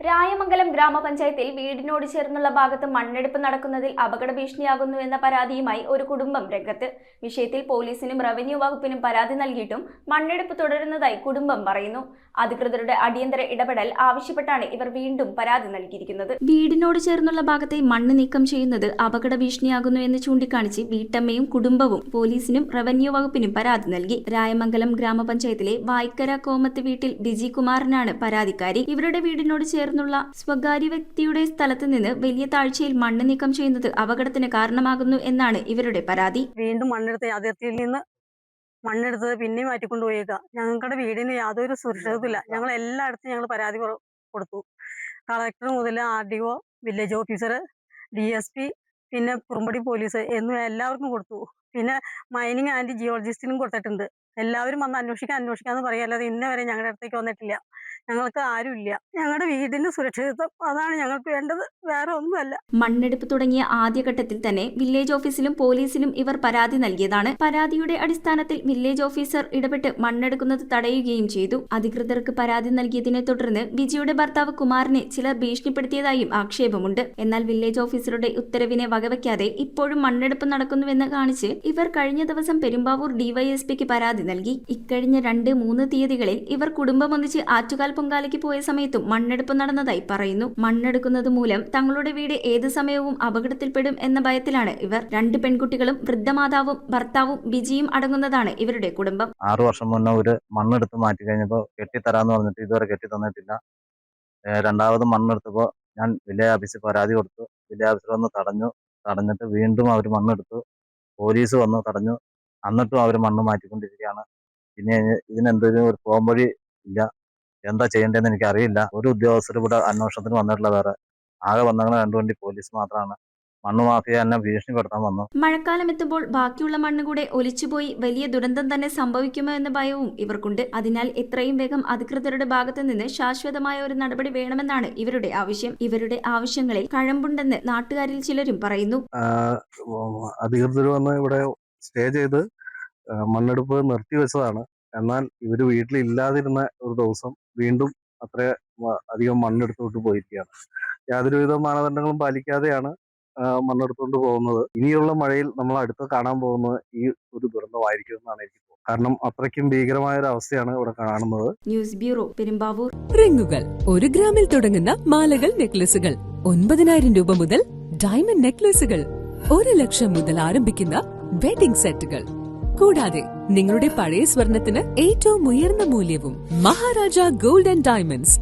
രായമംഗലം ഗ്രാമപഞ്ചായത്തിൽ വീടിനോട് ചേർന്നുള്ള ഭാഗത്ത് മണ്ണെടുപ്പ് നടക്കുന്നതിൽ അപകട ഭീഷണിയാകുന്നുവെന്ന പരാതിയുമായി ഒരു കുടുംബം രംഗത്ത്. വിഷയത്തിൽ പോലീസിനും റവന്യൂ വകുപ്പിനും പരാതി നൽകിയിട്ടും മണ്ണെടുപ്പ് തുടരുന്നതായി കുടുംബം പറയുന്നു. അധികൃതരുടെ അടിയന്തര ഇടപെടൽ ആവശ്യപ്പെട്ടാണ് ഇവർ വീണ്ടും പരാതി നൽകിയിരിക്കുന്നത്. വീടിനോട് ചേർന്നുള്ള ഭാഗത്തെ മണ്ണ് നീക്കം ചെയ്യുന്നത് അപകട ഭീഷണിയാകുന്നു എന്ന് ചൂണ്ടിക്കാണിച്ച് വീട്ടമ്മയും കുടുംബവും പോലീസിനും റവന്യൂ വകുപ്പിനും പരാതി നൽകി. രായമംഗലം ഗ്രാമപഞ്ചായത്തിലെ വായ്ക്കര കോമത്ത് വീട്ടിൽ ബിജി കുമാറിനാണ് പരാതിക്കാരി. ഇവരുടെ വീടിനോട് ചേർന്നുള്ള സ്വകാര്യ വ്യക്തിയുടെ സ്ഥലത്ത് നിന്ന് വലിയ താഴ്ചയിൽ മണ്ണ് നീക്കം ചെയ്യുന്നത് അപകടത്തിന് കാരണമാകുന്നു എന്നാണ് ഇവരുടെ പരാതി. വീണ്ടും മണ്ണെടുത്ത് അതിർത്തിയിൽ നിന്ന് മണ്ണെടുത്തത് പിന്നെ മാറ്റിക്കൊണ്ടുപോയേക്കാം. ഞങ്ങളുടെ വീടിന് യാതൊരു സുരക്ഷിതത്വമില്ല. ഞങ്ങൾ എല്ലായിടത്തും ഞങ്ങൾ പരാതി കൊടുത്തു. കളക്ടർ മുതൽ RDO, വില്ലേജ് ഓഫീസർ, DSP, പിന്നെ കുറുമ്പടി പോലീസ് എന്നിവ എല്ലാവർക്കും കൊടുത്തു. പിന്നെ മൈനിങ് ആൻഡ് ജിയോളജിസ്റ്റിനും കൊടുത്തിട്ടുണ്ട്. എല്ലാവരും വന്ന് അന്വേഷിക്കാന്ന് പറയാല്ലാതെ ഇന്നേ വരെ ഞങ്ങളുടെ അടുത്തേക്ക് വന്നിട്ടില്ല. ഞങ്ങൾക്ക് ആരുമില്ല. ഞങ്ങളുടെ വീടിന് സുരക്ഷിതത്വം അതാണ് ഞങ്ങൾക്ക് വേണ്ടത്, വേറെ ഒന്നുമല്ല. മണ്ണെടുപ്പ് തുടങ്ങിയ ആദ്യഘട്ടത്തിൽ തന്നെ വില്ലേജ് ഓഫീസിലും പോലീസിലും ഇവർ പരാതി നൽകിയതാണ്. പരാതിയുടെ അടിസ്ഥാനത്തിൽ വില്ലേജ് ഓഫീസർ ഇടപെട്ട് മണ്ണെടുക്കുന്നത് തടയുകയും ചെയ്തു. അധികൃതർക്ക് പരാതി നൽകിയതിനെ തുടർന്ന് ബിജിയുടെ ഭർത്താവ് കുമാറിനെ ചിലർ ഭീഷണിപ്പെടുത്തിയതായും ആക്ഷേപമുണ്ട്. എന്നാൽ വില്ലേജ് ഓഫീസറുടെ ഉത്തരവിനെ വകവയ്ക്കാതെ ഇപ്പോഴും മണ്ണെടുപ്പ് നടക്കുന്നുവെന്ന് കാണിച്ച് ഇവർ കഴിഞ്ഞ ദിവസം പെരുമ്പാവൂർ DYSPക്ക് പരാതി നൽകി. ഇക്കഴിഞ്ഞ 2-3 തീയതികളിൽ ഇവർ കുടുംബമൊന്നിച്ച് ആറ്റുകാൽ പൊങ്കാലയ്ക്ക് പോയ സമയത്തും മണ്ണെടുപ്പ് നടന്നതായി പറയുന്നു. മണ്ണെടുക്കുന്നത് മൂലം തങ്ങളുടെ വീട് ഏത് സമയവും അപകടത്തിൽപ്പെടും എന്ന ഭയത്തിലാണ് ഇവർ. 2 പെൺകുട്ടികളും വൃദ്ധമാതാവും ഭർത്താവും ബിജിയും അടങ്ങുന്നതാണ് ഇവരുടെ കുടുംബം. 6 വർഷം മുന്നേ ഒരു മണ്ണെടുത്ത് മാറ്റി കഴിഞ്ഞപ്പോൾ കെട്ടിത്തരാന്ന് പറഞ്ഞിട്ട് ഇതുവരെ കെട്ടി തന്നിട്ടില്ല. രണ്ടാമത് മണ്ണെടുത്തപ്പോൾ ഞാൻ വില്ലേജ് ഓഫീസിൽ പരാതി കൊടുത്തു. വില്ലേജ് ഓഫീസർ വന്ന് തടഞ്ഞിട്ട് വീണ്ടും അവർ മണ്ണെടുത്തു. പോലീസ് വന്ന് തടഞ്ഞു. എന്നിട്ടും അവർ മണ്ണ് മാറ്റിക്കൊണ്ടിരിക്കുകയാണ്. പിന്നെ ഇതിനെന്തൊരു ഒരു പോംവഴി ഇല്ല. എന്താ ചെയ്യേണ്ടതെന്ന് എനിക്കറിയില്ല. ഒരു ഉദ്യോഗസ്ഥർ ഇവിടെ അന്വേഷണത്തിന് വന്നിട്ടില്ല. വേറെ ആകെ വന്നങ്ങനെ 2 വണ്ടി പോലീസ് മാത്രമാണ്. മണ്ണ് മാഫിയ എന്നെ ഭീഷണിപ്പെടുത്താൻ വന്നു. മഴക്കാലം എത്തുമ്പോൾ ബാക്കിയുള്ള മണ്ണ് കൂടെ ഒലിച്ചുപോയി വലിയ ദുരന്തം തന്നെ സംഭവിക്കുമോ എന്ന ഭയവും ഇവർക്കുണ്ട്. അതിനാൽ എത്രയും വേഗം അധികൃതരുടെ ഭാഗത്തു നിന്ന് ശാശ്വതമായ ഒരു നടപടി വേണമെന്നാണ് ഇവരുടെ ആവശ്യം. ഇവരുടെ ആവശ്യങ്ങളിൽ കഴമ്പുണ്ടെന്ന് നാട്ടുകാരിൽ ചിലരും പറയുന്നു. അധികൃതർ വന്ന് ഇവിടെ സ്റ്റേ ചെയ്ത് മണ്ണെടുപ്പ് നിർത്തിവെച്ചതാണ്. എന്നാൽ ഇവര് വീട്ടിലില്ലാതിരുന്ന ഒരു ദിവസം വീണ്ടും അത്ര അധികം മണ്ണെടുത്തോട്ട് പോയിരിക്കുകയാണ്. യാതൊരുവിധ മാനദണ്ഡങ്ങളും പാലിക്കാതെയാണ് മണ്ണെടുത്തുകൊണ്ട് പോകുന്നത്. ഇനിയുള്ള മഴയിൽ നമ്മൾ അടുത്ത് കാണാൻ പോകുന്നത് ഈ ഒരു ദുരന്തമായിരിക്കും എന്നാണ് എനിക്ക് തോന്നുന്നത്. കാരണം അത്രയ്ക്കും ഭീകരമായ ഒരു അവസ്ഥയാണ് ഇവിടെ കാണുന്നത്. News bureau, Perumbavoor. റിങ്ങുകൾ 1 ഗ്രാമിൽ തുടങ്ങുന്ന മാലകൾ, നെക്ലസുകൾ 9,000 രൂപ മുതൽ ഡയമണ്ട് നെക്ലസുകൾ 1 ലക്ഷം മുതൽ ആരംഭിക്കുന്ന വെഡിംഗ് സെറ്റുകൾ. കൂടാതെ നിങ്ങളുടെ പഴയ സ്വർണത്തിന് ഏറ്റവും ഉയർന്ന മൂല്യവും. Maharaja gold and diamonds,